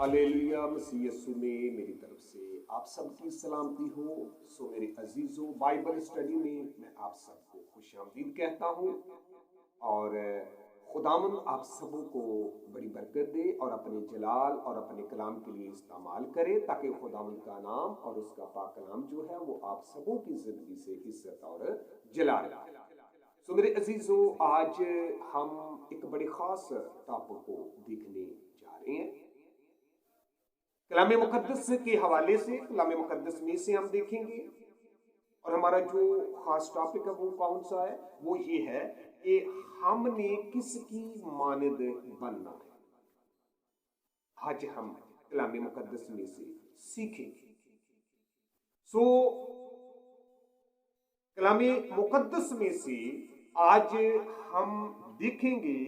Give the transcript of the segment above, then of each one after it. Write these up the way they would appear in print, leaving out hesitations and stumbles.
Hallelujah. मसीह यीशु में मेरी तरफ से आप सबकी सलामती हो। सो मेरे अजीजों, बाइबल स्टडी में मैं आप सबको खुशामदीद कहता हूँ और खुदावंद आप सबों को बड़ी बरकत दे और अपने जलाल और अपने कलाम के लिए इस्तेमाल करे, ताकि खुदावंद का नाम और उसका पाक कलाम जो है वो आप सबों की जिंदगी से इज्जत और जलाल। सो मेरे अजीजों, आज हम एक बड़े खास टॉपिक को देखने जा रहे हैं। कलाम मुकद्दस के हवाले से, कलाम मुकद्दस में से हम देखेंगे और हमारा जो खास टॉपिक है वो कौन सा है, वो ये है कि हमने किसकी मानद बनना है। आज हम कलाम मुकद्दस में से सीखेंगे। सो कलाम मुकद्दस में से आज हम देखेंगे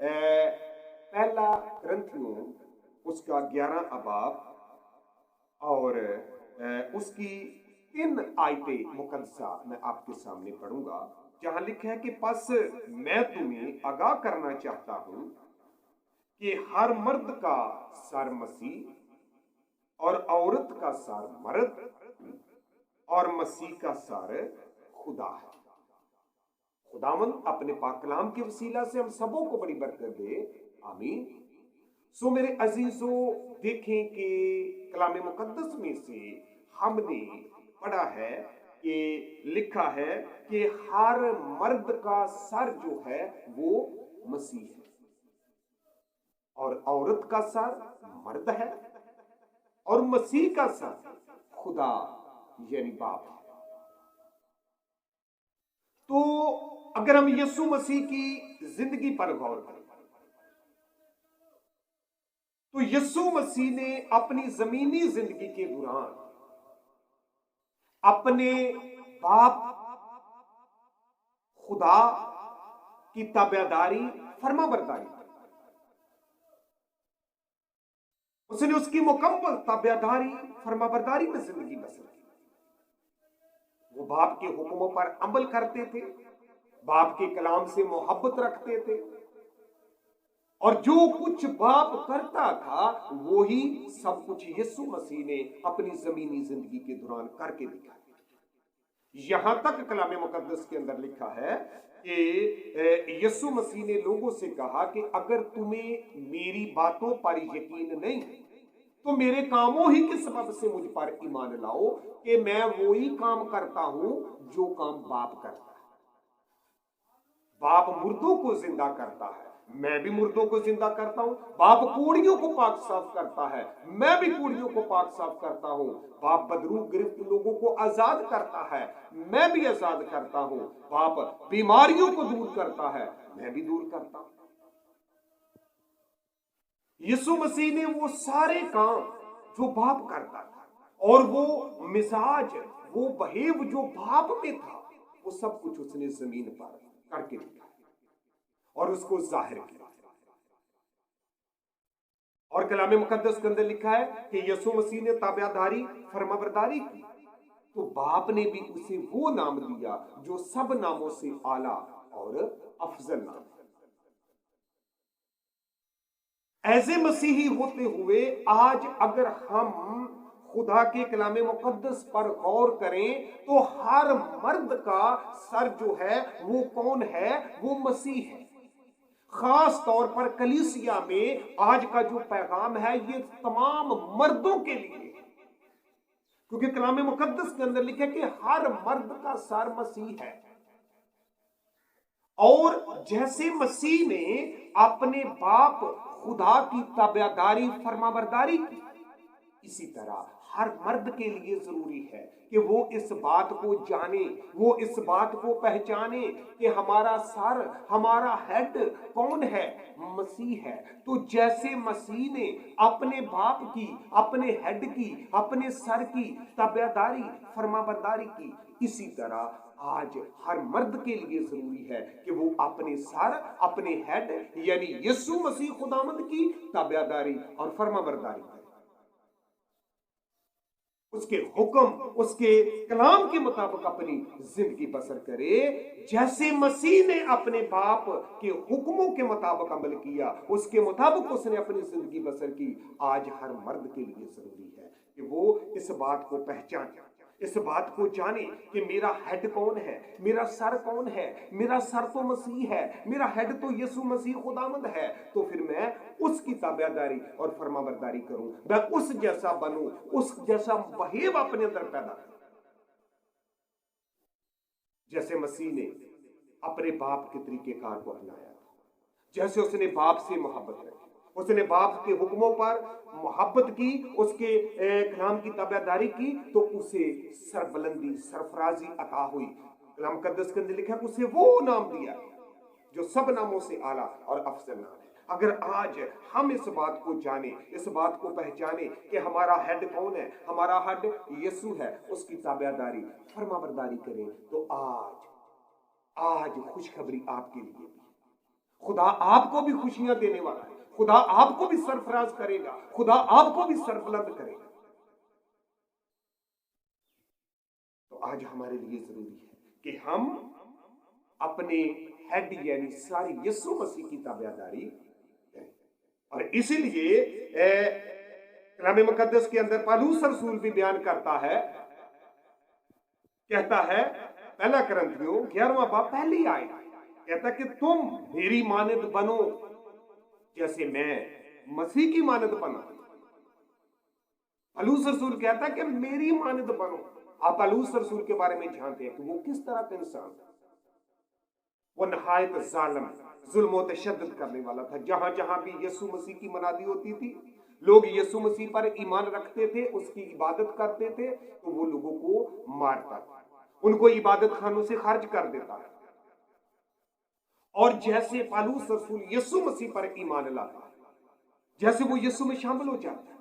पहला ग्रंथियों उसका 11 अबाब और उसकी 3 आयतें मुकद्दसा मैं आपके सामने पढ़ूंगा, जहां लिखा है कि बस मैं तुम्हें आगाह करना चाहता हूं कि हर मर्द का सर मसीह और औरत का सर मर्द और मसीह का सर खुदा है। खुदावंद अपने पाक कलाम के वसीला से हम सबों को बड़ी बरकत दे, आमीन। सो मेरे अजीजों, देखें कि कलाम मुकद्दस में से हमने पढ़ा है कि लिखा है कि हर मर्द का सर जो है वो मसीह है और औरत का सर मर्द है और मसीह का सर खुदा यानी बाप है। तो अगर हम यीशु मसीह की जिंदगी पर गौर करें तो यीशु मसीह ने अपनी जमीनी जिंदगी के दौरान अपने बाप खुदा की ताबेदारी फरमाबरदारी, उसने उसकी मुकम्मल ताबेदारी फरमाबरदारी में जिंदगी बसर की। वो बाप के हुक्मों पर अमल करते थे, बाप के कलाम से मोहब्बत रखते थे और जो कुछ बाप करता था वो ही सब कुछ यीशु मसीह ने अपनी जमीनी जिंदगी के दौरान करके दिखाया। यहां तक कलाम मुकद्दस के अंदर लिखा है कि यीशु मसीह ने लोगों से कहा कि अगर तुम्हें मेरी बातों पर यकीन नहीं तो मेरे कामों ही के सबब से मुझ पर ईमान लाओ कि मैं वही काम करता हूं जो काम बाप करता है। बाप मुर्दों को जिंदा करता है, मैं भी मुर्दों को जिंदा करता हूं। बाप कूड़ियों को पाक साफ करता है, मैं भी कूड़ियों को पाक साफ करता हूं। बाप बदरू गिरफ्त लोगों को आजाद करता है, मैं भी आजाद करता हूं। बाप बीमारियों को दूर करता है, मैं भी दूर करता हूं। यीशु मसीह ने वो सारे काम जो बाप करता था और वो मिजाज, वो बहेव जो बाप में था, वो सब कुछ उसने जमीन पर करके दिखाया और उसको जाहिर किया। और कलाम मुकद्दस के अंदर लिखा है कि यीशु मसीह ने ताबेदारी फरमाबरदारी की तो बाप ने भी उसे वो नाम दिया जो सब नामों से आला और अफजल नाम है। ऐसे मसीही होते हुए आज अगर हम खुदा के कलाम मुकद्दस पर गौर करें तो हर मर्द का सर जो है वो कौन है, वो मसीह है। खास तौर पर कलीसिया में आज का जो पैगाम है ये तमाम मर्दों के लिए है, क्योंकि कलाम मुकद्दस के अंदर लिखा है कि हर मर्द का सर मसीह है। और जैसे मसीह ने अपने बाप खुदा की ताबेदारी फरमाबरदारी की, इसी तरह हर मर्द के लिए जरूरी है कि वो इस बात को जाने, वो इस बात को पहचाने कि हमारा सर, हमारा हेड कौन है, मसीह है। तो जैसे मसीह ने अपने बाप की, अपने हेड की, अपने सर की ताबेदारी फरमाबरदारी की, इसी तरह आज हर मर्द के लिए जरूरी है कि वो अपने सर, अपने हेड यानी यीशु मसीह खुदावंद की ताबेदारी और फरमाबरदारी करे। اس کے حکم، اس کے کلام کے مطابق اپنی زندگی بسر کرے، جیسے مسیح نے اپنے باپ کے حکموں کے مطابق عمل کیا، اس کے مطابق اس نے اپنی زندگی بسر کی۔ آج ہر مرد کے لیے ضروری ہے کہ وہ اس بات کو پہچانے، اس بات کو جانے کہ میرا ہیڈ کون ہے، میرا سر کون ہے۔ میرا سر تو مسیح ہے، میرا ہیڈ تو یسوع مسیح خداوند ہے، تو پھر میں اس کی تابعداری اور فرما برداری کروں، میں اس جیسا بنوں، اس جیسا بہیو اپنے اندر پیدا کروں، جیسے مسیح نے اپنے باپ کے طریقہ کار کو اپنایا تھا، جیسے اس نے باپ سے محبت رکھی، اس نے باپ کے حکموں پر محبت کی، اس کے کلام کی تابعداری کی، تو اسے سربلندی، سرفرازی عطا ہوئی۔ کلام مقدس کے اندر لکھا ہے کہ اسے وہ نام دیا جو سب ناموں سے اعلیٰ اور افضل نام ہے۔ اگر آج ہم اس بات کو جانیں، اس بات کو پہچانیں کہ ہمارا ہیڈ کون ہے، ہمارا ہیڈ یسوع ہے، اس کی تابعداری، فرما برداری کریں، تو آج خوشخبری آپ کے لیے بھی، خدا آپ کو بھی خوشیاں دینے والا ہے، خدا آپ کو بھی سرفراز کرے گا، خدا آپ کو بھی سربلند کرے گا۔ تو آج ہمارے لیے ضروری ہے کہ ہم اپنے ہیڈ یعنی ساری یسوع مسیح کی تابعداری کریں۔ اور اسی لیے کلام مقدس کے اندر پالوس رسول بھی بیان کرتا ہے، کہتا ہے پہلا کرنتھیوں 11واں باب پہلی آیت، کہتا کہ تم میری مانند بنو جیسے میں مسیح کی مانند بنا۔ پالوس رسول کہتا کہ میری مانند بنو۔ آپ پالوس رسول کے بارے میں جانتے ہیں کہ وہ کس طرح کا انسان تھا۔ وہ نہایت ظالم، ظلم و تشدد کرنے والا تھا۔ جہاں جہاں بھی یسوع مسیح کی منادی ہوتی تھی، لوگ یسوع مسیح پر ایمان رکھتے تھے، اس کی عبادت کرتے تھے، تو وہ لوگوں کو مارتا تھا، ان کو عبادت خانوں سے خارج کر دیتا تھا۔ اور جیسے پالوس رسول یسوع مسیح پر ایمان لاتا ہے، جیسے وہ یسوع میں شامل ہو جاتا ہے،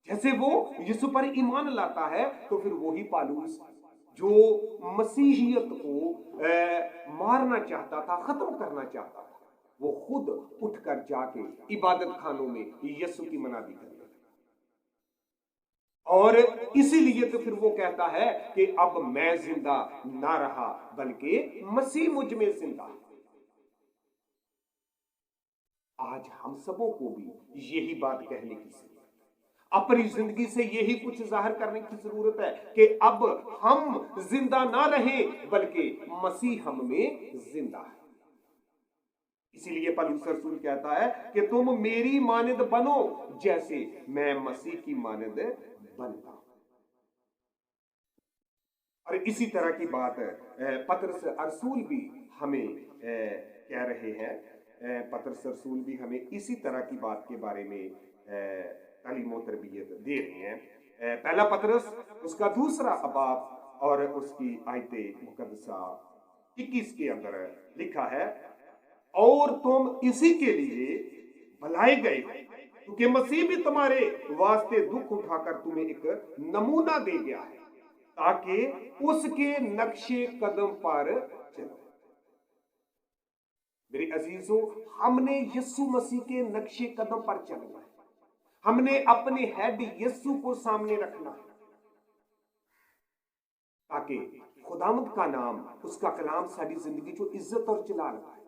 جیسے وہ یسوع پر ایمان لاتا ہے، تو پھر وہی پالوس جو مسیحیت کو مارنا چاہتا تھا، ختم کرنا چاہتا تھا، وہ خود اٹھ کر جا کے عبادت خانوں میں یسوع کی منادی کرتا ہے۔ اور اسی لیے تو پھر وہ کہتا ہے کہ اب میں زندہ نہ رہا بلکہ مسیح مجھ میں زندہ ہے۔ آج ہم سبوں کو بھی یہی بات کہنے کی ضرورت ہے، اپنی زندگی سے یہی کچھ ظاہر کرنے کی ضرورت ہے کہ اب ہم زندہ نہ رہیں بلکہ مسیح ہم میں زندہ ہے۔ اسی لیے پالوس رسول کہتا ہے کہ تم میری مانند بنو جیسے میں مسیح کی مانند بنتا ہوں۔ اور اسی طرح کی بات پطرس رسول بھی ہمیں کہہ رہے ہیں، پطرس رسول بھی ہمیں اسی طرح کی بات کے بارے میں تعلیم و تربیت دے رہے ہیں۔ پہلا پطرس اس کا دوسرا باب اور اس کی آیت مقدسہ 21 کے اندر لکھا ہے، اور تم اسی کے لیے بلائے گئے کیونکہ مسیح بھی تمہارے واسطے دکھ اٹھا کر تمہیں ایک نمونہ دے گیا ہے تاکہ اس کے نقش قدم پر چلو۔ میرے عزیزو، ہم نے یسوع مسیح کے نقش قدم پر چلنا ہے، ہم نے اپنے ہیڈ یسوع کو سامنے رکھنا ہے تاکہ خداوند کا نام، اس کا کلام ساری زندگی جو عزت اور جلال پائے۔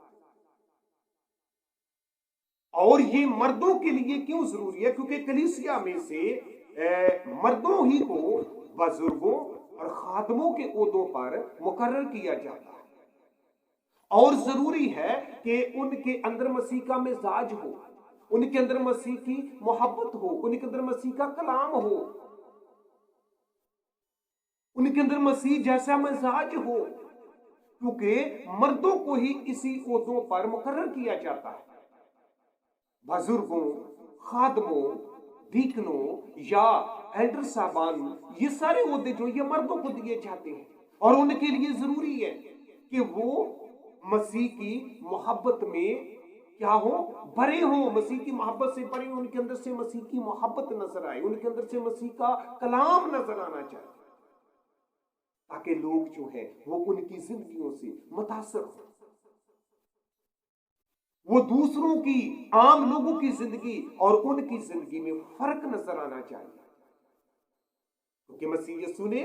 اور یہ مردوں کے لیے کیوں ضروری ہے؟ کیونکہ کلیسیا میں سے مردوں ہی کو بزرگوں اور خادموں کے عہدوں پر مقرر کیا جاتا ہے، اور ضروری ہے کہ ان کے اندر مسیح کا مزاج ہو، ان کے اندر مسیح کی محبت ہو، ان کے اندر مسیح کا کلام ہو، ان کے اندر مسیح جیسا مزاج ہو، کیونکہ مردوں کو ہی اسی عہدوں پر مقرر کیا جاتا ہے۔ بزرگوں، خادموں، دیکنوں یا ایلڈر صاحبان، یہ سارے عہدے جو یہ مردوں کو دیے جاتے ہیں، اور ان کے لیے ضروری ہے کہ وہ مسیح کی محبت میں کیا ہو، بھرے ہوں، مسیح کی محبت سے بھرے ہوں، ان کے اندر سے مسیح کی محبت نظر آئے، ان کے اندر سے مسیح کا کلام نظر آنا چاہیے، تاکہ لوگ جو ہیں وہ ان کی زندگیوں سے متاثر ہوں، وہ دوسروں کی، عام لوگوں کی زندگی اور ان کی زندگی میں فرق نظر آنا چاہیے۔ क्योंकि मसीह यीशु ने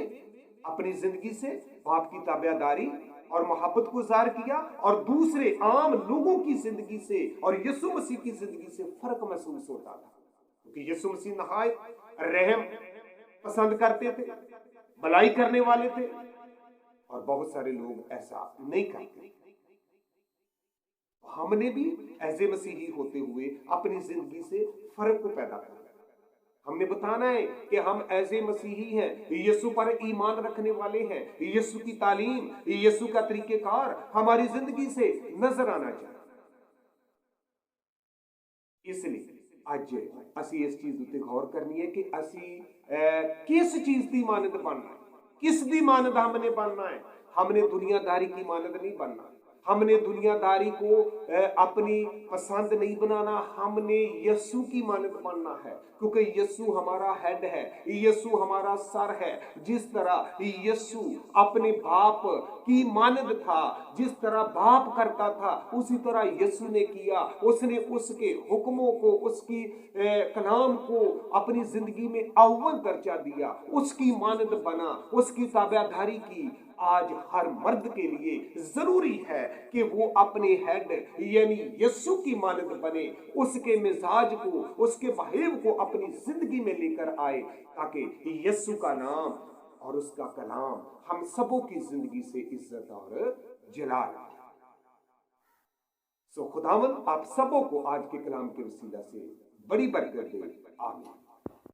अपनी जिंदगी से बाप की ताबेदारी और मोहब्बत को ज़ाहिर किया, और दूसरे आम लोगों की जिंदगी से और यीशु मसीह की जिंदगी से फर्क महसूस होता था। क्योंकि यीशु मसीह नहायत रहम पसंद करते थे, भलाई करने वाले थे, और बहुत सारे लोग ऐसा नहीं करते। हमने भी ऐसे मसीही होते हुए अपनी जिंदगी से फर्क को पैदा करना है। हमने बताना है कि हम ऐसे मसीही हैं, यीशु पर ईमान रखने वाले हैं, यीशु की तालीम, यीशु का तरीकेकार हमारी जिंदगी से नजर आना चाहिए। इसलिए ਅੱਜ ਅਸੀਂ ਇਸ ਚੀਜ਼ ਉੱਤੇ ਗੌਰ ਕਰਨੀ ਹੈ ਕਿ ਅਸੀਂ किस चीज की मानद बनना है, किस दी मानद हमने बनना है। हमने दुनियादारी की मानद नहीं बनना, हमने दुनियादारी को अपनी पसंद नहीं बनाना, हमने यीशु की मानद बनना है। क्योंकि यीशु हमारा हेड है, यीशु हमारा सर है। जिस तरह यीशु अपने बाप की मानद था, जिस तरह बाप करता था, उसी तरह यीशु ने किया। उसने उसके हुक्मों को, उसकी कलाम को अपनी जिंदगी में अव्वल दर्जा दिया, उसकी मानद बना, उसकी ताबेदारी की। आज हर मर्द के लिए जरूरी है कि वो अपने हेड यानी यीशु की मानद बने, उसके मिजाज को, उसके बहेव को अपनी जिंदगी में लेकर आए, ताकि यीशु का नाम और उसका कलाम हम सबों की जिंदगी से इज्जत और जलाल। सो खुदावंद आप सबों को आज के कलाम के वसीला से बड़ी बरकत दे। आमीन।